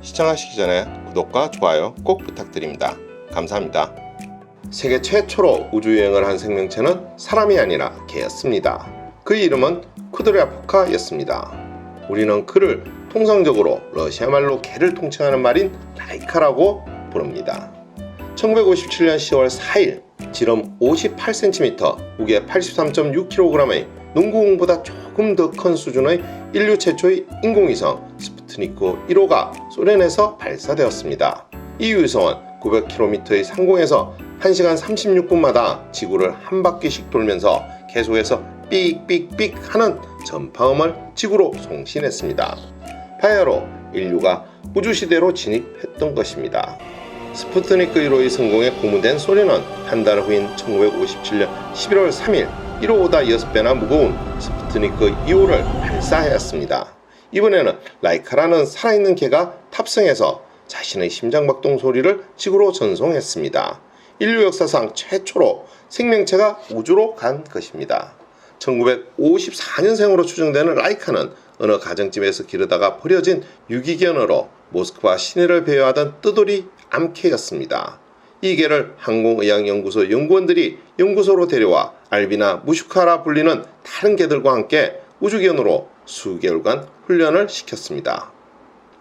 시청하시기 전에 구독과 좋아요 꼭 부탁드립니다. 감사합니다. 세계 최초로 우주여행을 한 생명체는 사람이 아니라 개였습니다. 그의 이름은 쿠드랴포카였습니다. 우리는 그를 통상적으로 러시아 말로 개를 통칭하는 말인 라이카라고 부릅니다. 1957년 10월 4일 지름 58cm, 무게 83.6kg의 농구공보다 조금 더 큰 수준의 인류 최초의 인공위성 스푸트니크 1호가 소련에서 발사되었습니다. 이 위성은 900km의 상공에서 1시간 36분마다 지구를 한 바퀴씩 돌면서 계속해서 삑삑삑 하는 전파음을 지구로 송신했습니다. 바야흐로 인류가 우주시대로 진입했던 것입니다. 스푸트니크 1호의 성공에 고무된 소련은 한 달 후인 1957년 11월 3일 1호보다 6배나 무거운 스푸트니크 2호를 발사하였습니다. 이번에는 라이카라는 살아있는 개가 탑승해서 자신의 심장박동 소리를 지구로 전송했습니다. 인류 역사상 최초로 생명체가 우주로 간 것입니다. 1954년생으로 추정되는 라이카는 어느 가정집에서 기르다가 버려진 유기견으로 모스크바 시내를 배회하던 뜨돌이 암캐였습니다. 이 개를 항공의학연구소 연구원들이 연구소로 데려와 알비나 무슈카라 불리는 다른 개들과 함께 우주견으로 수개월간 훈련을 시켰습니다.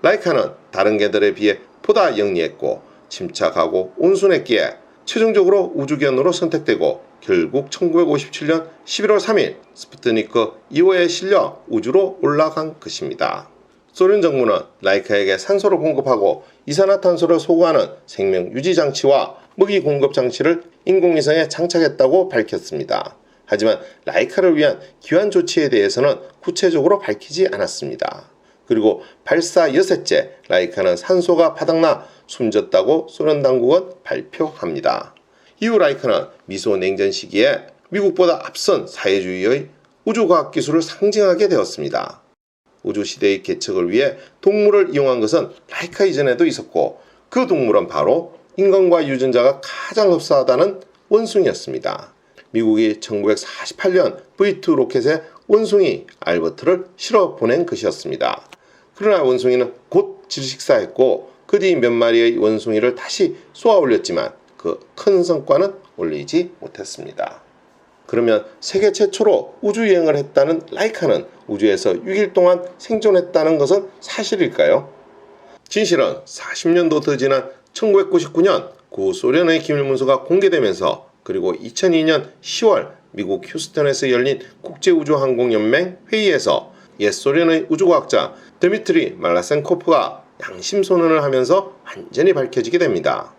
라이카는 다른 개들에 비해 보다 영리했고 침착하고 온순했기에 최종적으로 우주견으로 선택되고 결국 1957년 11월 3일 스푸트니크 2호에 실려 우주로 올라간 것입니다. 소련 정부는 라이카에게 산소를 공급하고 이산화탄소를 소구하는 생명 유지 장치와 먹이 공급 장치를 인공위성에 장착했다고 밝혔습니다. 하지만 라이카를 위한 기환 조치에 대해서는 구체적으로 밝히지 않았습니다. 그리고 발사 6회째 라이카는 산소가 바닥나 숨졌다고 소련 당국은 발표합니다. 이후 라이카는 미소 냉전 시기에 미국보다 앞선 사회주의의 우주과학 기술을 상징하게 되었습니다. 우주시대의 개척을 위해 동물을 이용한 것은 라이카 이전에도 있었고 그 동물은 바로 인간과 유전자가 가장 흡사하다는 원숭이였습니다. 미국이 1948년 V2 로켓에 원숭이 알버트를 실어 보낸 것이었습니다. 그러나 원숭이는 곧 질식사했고 그 뒤 몇 마리의 원숭이를 다시 쏘아 올렸지만 그 큰 성과는 올리지 못했습니다. 그러면 세계 최초로 우주여행을 했다는 라이카는 우주에서 6일 동안 생존했다는 것은 사실일까요? 진실은 40년도 더 지난 1999년 구소련의 기밀문서가 공개되면서 그리고 2002년 10월 미국 휴스턴에서 열린 국제우주항공연맹 회의에서 옛 소련의 우주과학자 드미트리 말라센코프가 양심선언을 하면서 완전히 밝혀지게 됩니다.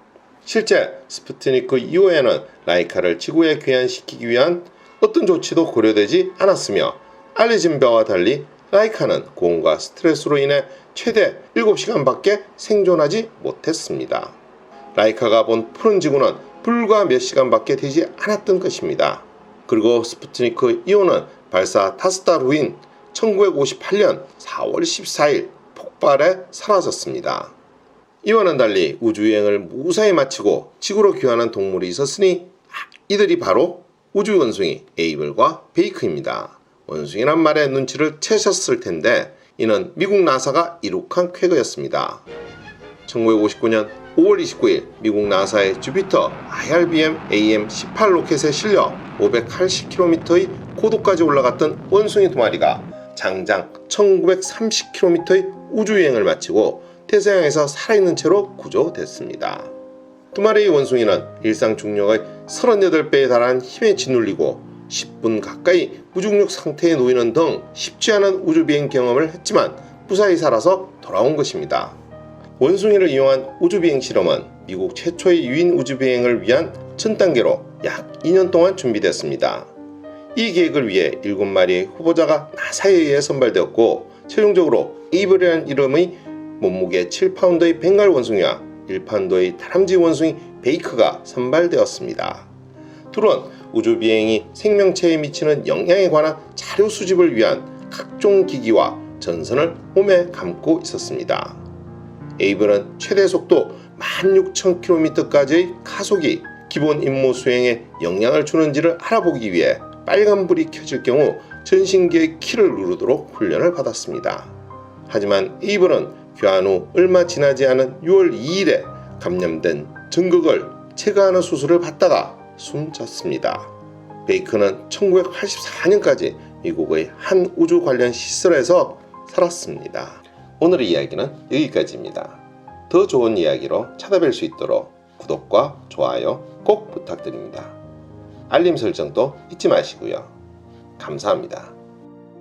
실제 스푸트니크 2호에는 라이카를 지구에 귀환시키기 위한 어떤 조치도 고려되지 않았으며 알려진 바와 달리 라이카는 고온과 스트레스로 인해 최대 7시간밖에 생존하지 못했습니다. 라이카가 본 푸른 지구는 불과 몇 시간밖에 되지 않았던 것입니다. 그리고 스푸트니크 2호는 발사 5달 후인 1958년 4월 14일 폭발해 사라졌습니다. 이와는 달리 우주여행을 무사히 마치고 지구로 귀환한 동물이 있었으니 이들이 바로 우주 원숭이 에이블과 베이크입니다. 원숭이란 말에 눈치를 채셨을 텐데 이는 미국 나사가 이룩한 쾌거였습니다. 1959년 5월 29일 미국 나사의 주피터 IRBM AM-18 로켓에 실려 580km의 고도까지 올라갔던 원숭이 2마리가 장장 1930km의 우주여행을 마치고 태서양에서 살아있는 채로 구조됐습니다. 2마리의 원숭이는 일상 중력의 38배에 달하는 힘에 짓눌리고 10분 가까이 무중력 상태에 놓이는 등 쉽지 않은 우주비행 경험을 했지만 무사히 살아서 돌아온 것입니다. 원숭이를 이용한 우주비행 실험은 미국 최초의 유인 우주비행을 위한 전 단계로 약 2년 동안 준비됐습니다. 이 계획을 위해 7마리의 후보자가 나사에 의해 선발되었고 최종적으로 에이블이라는 이름의 몸무게 7파운드의 벵갈 원숭이와 1파운드의 다람쥐 원숭이 베이크가 선발되었습니다. 둘은 우주비행이 생명체에 미치는 영향에 관한 자료 수집을 위한 각종 기기와 전선을 몸에 감고 있었습니다. 에이블은 최대 속도 16,000km까지의 가속이 기본 임무 수행에 영향을 주는지를 알아보기 위해 빨간불이 켜질 경우 전신기의 키를 누르도록 훈련을 받았습니다. 하지만 에이블은 귀환 후 얼마 지나지 않은 6월 2일에 감염된 정극을 제거하는 수술을 받다가 숨졌습니다. 베이컨은 1984년까지 미국의 한 우주 관련 시설에서 살았습니다. 오늘의 이야기는 여기까지입니다. 더 좋은 이야기로 찾아뵐 수 있도록 구독과 좋아요 꼭 부탁드립니다. 알림 설정도 잊지 마시고요. 감사합니다.